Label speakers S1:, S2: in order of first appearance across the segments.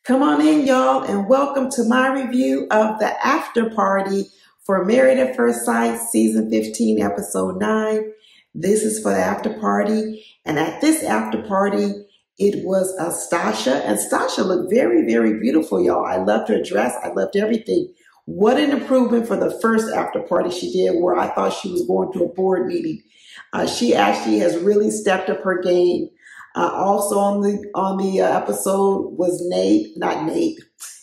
S1: Come on in, y'all, and welcome to my review of the after party for Married at First Sight, Season 15, Episode 9. This is for the after party, and at this after party, it was Stacia, and Stacia looked very, very beautiful, y'all. I loved her dress. I loved everything. What an improvement for the first after party she did, where I thought she was going to a board meeting. She actually has really stepped up her game. Also on the episode was not Nate.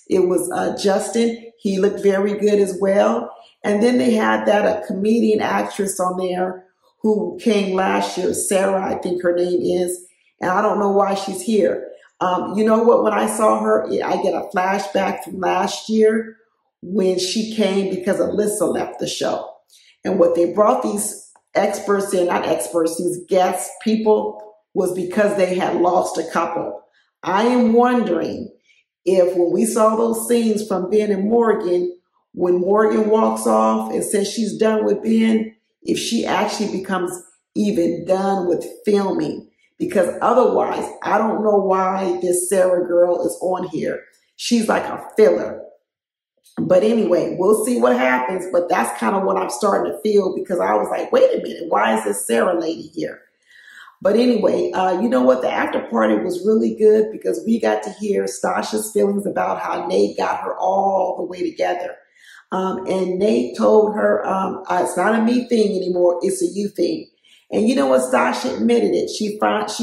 S1: It was Justin. He looked very good as well. And then they had that comedian actress on there who came last year, Sarah, I think her name is. And I don't know why she's here. You know what? When I saw her, I get a flashback from last year when she came because Alyssa left the show. And what they brought these experts in, not experts, these guest people, was because they had lost a couple. I am wondering if when we saw those scenes from Ben and Morgan, when Morgan walks off and says she's done with Ben, if she actually becomes even done with filming. Because otherwise, I don't know why this Sarah girl is on here. She's like a filler. But anyway, we'll see what happens. But that's kind of what I'm starting to feel, because I was like, wait a minute, why is this Sarah lady here? But anyway, you know what? The after party was really good because we got to hear Stacia's feelings about how Nate got her all the way together. And Nate told her, it's not a me thing anymore, it's a you thing. And you know what? Stacia admitted it. She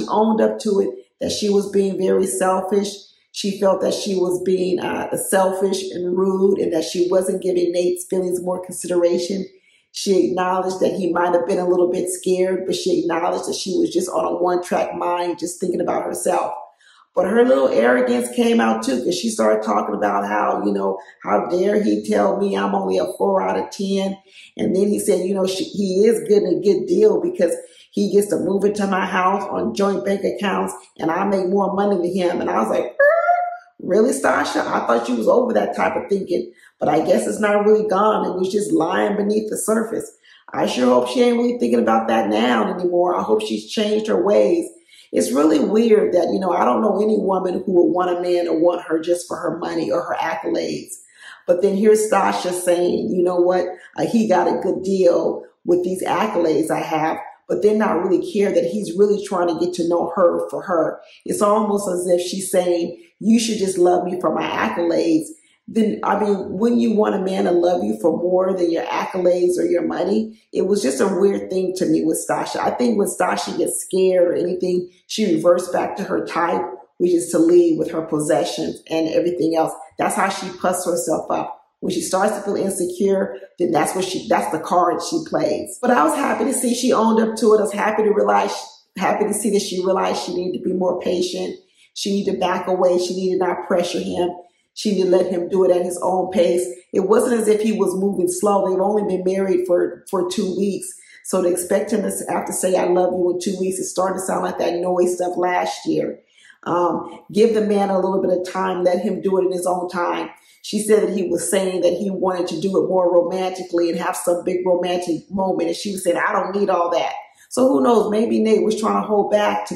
S1: owned up to it, that she was being very selfish. She felt that she was being selfish and rude, and that she wasn't giving Nate's feelings more consideration. She acknowledged that he might have been a little bit scared, but she acknowledged that she was just on a one-track mind, just thinking about herself. But her little arrogance came out too, because she started talking about how, how dare he tell me I'm only a 4 out of 10. And then he said, he is getting a good deal because he gets to move into my house on joint bank accounts and I make more money than him. And I was like, really, Stacia? I thought you was over that type of thinking. But I guess it's not really gone. It was just lying beneath the surface. I sure hope she ain't really thinking about that now anymore. I hope she's changed her ways. It's really weird that, I don't know any woman who would want a man or want her just for her money or her accolades. But then here's Stacia saying, you know what, he got a good deal with these accolades I have, but then not really care that he's really trying to get to know her for her. It's almost as if she's saying, you should just love me for my accolades. Then, wouldn't you want a man to love you for more than your accolades or your money? It was just a weird thing to me with Stacia. I think when Stacia gets scared or anything, she reverts back to her type, which is to lead with her possessions and everything else. That's how she puffs herself up. When she starts to feel insecure, then that's the card she plays. But I was happy to see she owned up to it. I was happy to see that she realized she needed to be more patient. She needed to back away. She needed to not pressure him. She needed to let him do it at his own pace. It wasn't as if he was moving slow. They've only been married for 2 weeks. So to expect him to have to say, I love you in 2 weeks, it's starting to sound like that noise stuff last year. Give the man a little bit of time. Let him do it in his own time. She said that he was saying that he wanted to do it more romantically and have some big romantic moment. And she was saying, I don't need all that. So who knows? Maybe Nate was trying to hold back to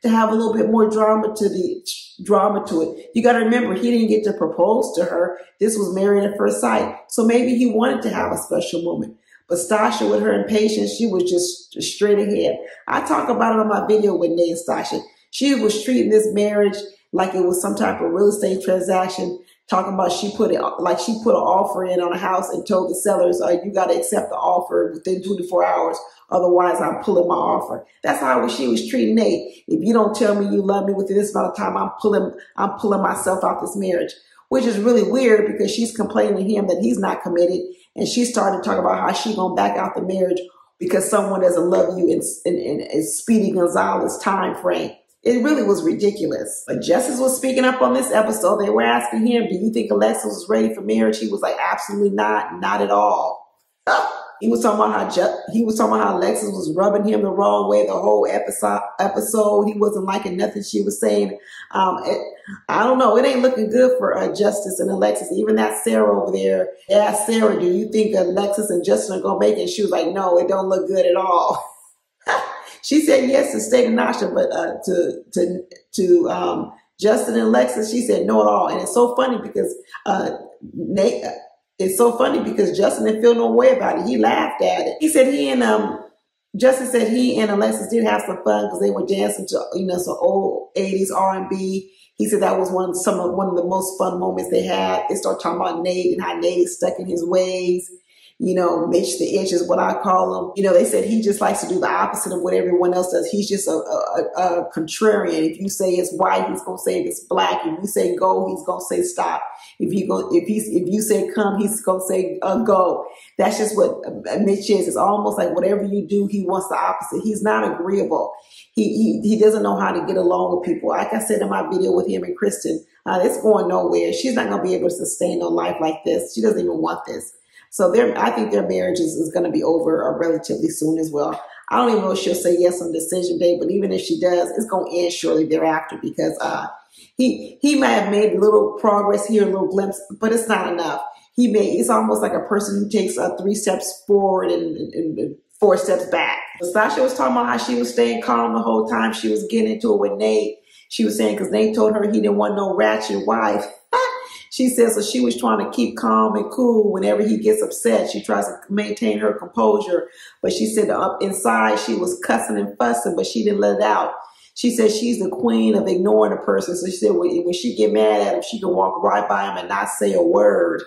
S1: have a little bit more drama to it. You got to remember, he didn't get to propose to her. This was Married at First Sight. So maybe he wanted to have a special moment. But Stacia, with her impatience, she was just straight ahead. I talk about it on my video with Nate and Stacia. She was treating this marriage like it was some type of real estate transaction. Talking about she put an offer in on a house and told the sellers, you got to accept the offer within 24 hours. Otherwise, I'm pulling my offer. That's how she was treating Nate. If you don't tell me you love me within this amount of time, I'm pulling myself out this marriage, which is really weird because she's complaining to him that he's not committed. And she started to talk about how she going to back out the marriage because someone doesn't love you in Speedy Gonzalez time frame. It really was ridiculous. But Justice was speaking up on this episode. They were asking him, do you think Alexis was ready for marriage? He was like, absolutely not at all. He was talking about how Alexis was rubbing him the wrong way the whole episode. He wasn't liking nothing she was saying. I don't know. It ain't looking good for Justice and Alexis. Even that Sarah over there asked Sarah, do you think Alexis and Justin are going to make it? And she was like, no, it don't look good at all. She said yes to stay to Nasha, but to Justin and Alexis, she said no at all. And it's so funny because Nate, it's so funny because Justin didn't feel no way about it. He laughed at it. He said Justin said he and Alexis did have some fun because they were dancing to, some old 80s R&B. He said that was one of the most fun moments they had. They started talking about Nate and how Nate is stuck in his ways. Mitch the Itch is what I call him. They said he just likes to do the opposite of what everyone else does. He's just a contrarian. If you say it's white, he's gonna say it's black. If you say go, he's gonna say stop. If you say come, he's gonna say go. That's just what Mitch is. It's almost like whatever you do, he wants the opposite. He's not agreeable. He doesn't know how to get along with people. Like I said in my video with him and Kristen, it's going nowhere. She's not gonna be able to sustain a life like this. She doesn't even want this. So I think their marriage is going to be over relatively soon as well. I don't even know if she'll say yes on decision day, but even if she does, it's going to end shortly thereafter because he might have made a little progress here, a little glimpse, but it's not enough. It's almost like a person who takes 3 steps forward and 4 steps back. Stacia was talking about how she was staying calm the whole time she was getting into it with Nate. She was saying because Nate told her he didn't want no ratchet wife. She says so she was trying to keep calm and cool whenever he gets upset. She tries to maintain her composure. But she said up inside she was cussing and fussing, but she didn't let it out. She said she's the queen of ignoring a person. So she said when she get mad at him, she can walk right by him and not say a word.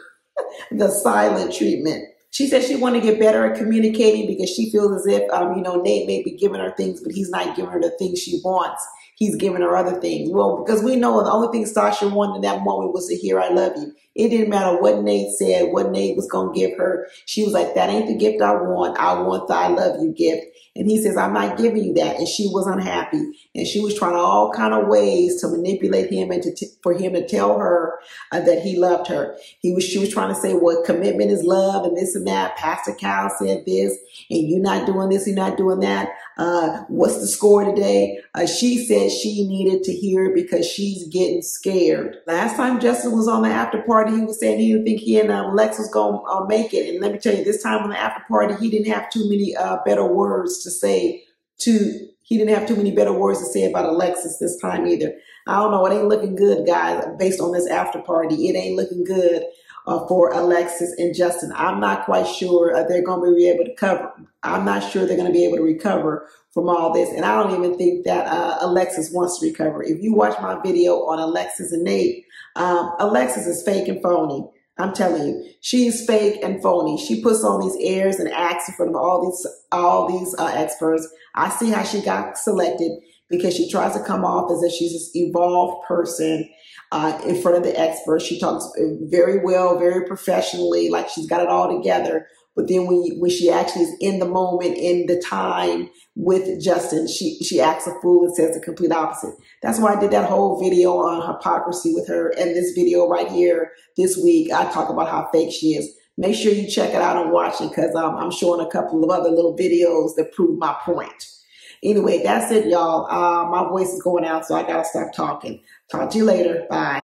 S1: The silent treatment. She said she wanted to get better at communicating because she feels as if, Nate may be giving her things, but he's not giving her the things she wants. He's giving her other things. Well, because we know the only thing Stacia wanted in that moment was to hear, I love you. It didn't matter what Nate said, what Nate was going to give her. She was like, that ain't the gift I want. I want the I love you gift. And he says, I'm not giving you that. And she was unhappy. And she was trying all kind of ways to manipulate him and for him to tell her that he loved her. She was trying to say, well, commitment is love and this and that. Pastor Cal said this and you're not doing this, you're not doing that. What's the score today? She said she needed to hear it because she's getting scared. Last time Justin was on the after party, he was saying he didn't think he and Lex was going to make it. And let me tell you, this time on the after party, he didn't have too many better words to say he didn't have too many better words to say about Alexis this time either. I don't know. It ain't looking good, guys, based on this after party. It ain't looking good for Alexis and Justin. I'm not quite sure they're going to be able to cover. I'm not sure they're going to be able to recover from all this. And I don't even think that Alexis wants to recover. If you watch my video on Alexis and Nate, Alexis is fake and phony. I'm telling you, she's fake and phony. She puts on these airs and acts in front of all these experts. I see how she got selected because she tries to come off as if she's this evolved person in front of the experts. She talks very well, very professionally, like she's got it all together. But then when she actually is in the moment, in the time with Justin, she acts a fool and says the complete opposite. That's why I did that whole video on hypocrisy with her. And this video right here this week, I talk about how fake she is. Make sure you check it out and watch it because I'm showing a couple of other little videos that prove my point. Anyway, that's it, y'all. My voice is going out, so I got to stop talking. Talk to you later. Bye.